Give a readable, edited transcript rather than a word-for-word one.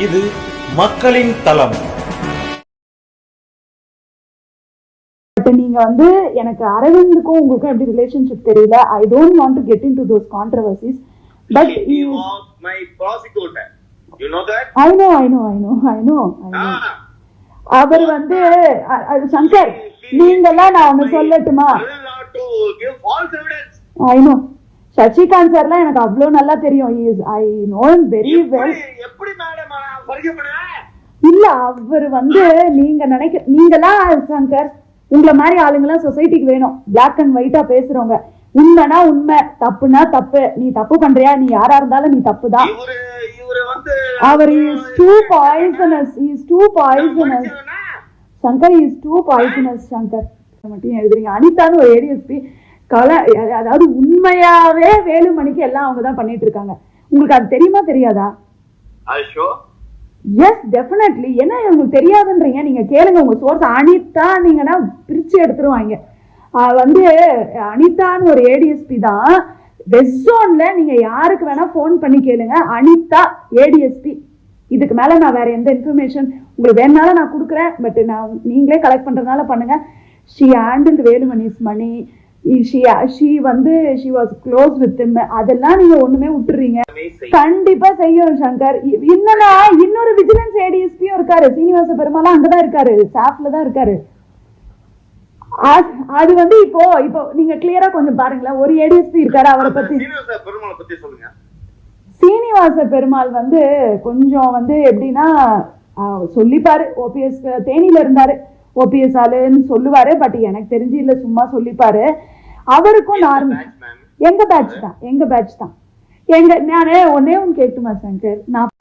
இது மக்களின் தளம். நீங்க வந்து எனக்கு அரவிந்துக்கும் உங்களுக்கும் எப்படி ரிலேஷன்ஷிப் தெரியல. I don't want to get into those controversies. But he was my prosecutor. You know that? I know. அவர் வந்து சங்கர், நீங்கெல்லாம் நான் ஒன்னு சொல்லட்டுமா? I know. சசிகாந்த் சார்லாம் எனக்கு அவ்வளவு நல்லா தெரியும். I know him very well. எப்படி மேடம் பரிச்சயப்படுறேன்? இல்ல, அவர் வந்து நீங்கெல்லாம் சங்கர், உங்களை மாதிரி ஆளுங்கெல்லாம் சொசைட்டிக்கு வேணும். பிளாக் அண்ட் ஒயிட்டா பேசுறவங்க. உண்மைனா உண்மை, தப்புனா தப்பு. நீ தப்பு பண்றியா, நீ யாரா இருந்தாலும் நீ தப்பு தான். அவர் is too poisonous. Shankar is too poisonous. Shankar மட்டும் எழுதுறீங்க. அனிதான்னு ஒரு ஏடிஎஸ்பி அதாவது உண்மையாவே வேலுமணிக்கு எல்லாம் அவங்க தான் பண்ணிட்டு இருக்காங்க. உங்களுக்கு அது தெரியுமா தெரியாதா? Yes, definitely. என்ன உங்களுக்கு தெரியாதுன்றீங்க? நீங்க கேளுங்க உங்க சோர்ஸ். அனிதா நீங்கன்னா பிரிச்சு எடுத்துருவாங்க. வந்து அனிதான்னு ஒரு ஏடிஎஸ்பி தான். வெஸ்ட் ஜோன்ல நீங்க யாருக்கு வேணா போன் பண்ணி கேளுங்க. அனிதா ஏடிஎஸ்பி. இதுக்கு மேல நான் வேற எந்த இன்ஃபர்மேஷன் உங்களுக்கு வேணாலும் நான் கொடுக்குறேன். பட் நான் நீங்களே கலெக்ட் பண்றதுனால பண்ணுங்க. She handled Velumani's money. she was close with him. அதெல்லாம் நீங்க ஒண்ணுமே விட்டுறீங்க. கண்டிப்பா செய்யும் சங்கர். என்னன்னா இன்னொரு விஜிலன்ஸ் ஏடிஎஸ்பியும் இருக்காரு. சீனிவாச பெருமாள் அங்கதான் இருக்காரு, சாப்ல தான் இருக்காரு. அது வந்து இப்போ நீங்க கிளியரா கொஞ்சம் பாருங்களேன். ஒரு ஏடிஎஸ்பி இருக்காரு, அவரை பத்தி சொல்லுங்க. சீனிவாச பெருமாள் வந்து கொஞ்சம் வந்து எப்படின்னா சொல்லிப்பாரு. ஓபிஎஸ் தேனியில இருந்தாரு, ஓபிஎஸ் ஆளுன்னு சொல்லுவாரு. பட் எனக்கு தெரிஞ்சு இல்ல, சும்மா சொல்லிப்பாரு. அவருக்கும் நார்மல் எங்க பேட்ச் தான். நானே ஒன்னே ஒன்னு கேட்டுமா சங்கர், நான்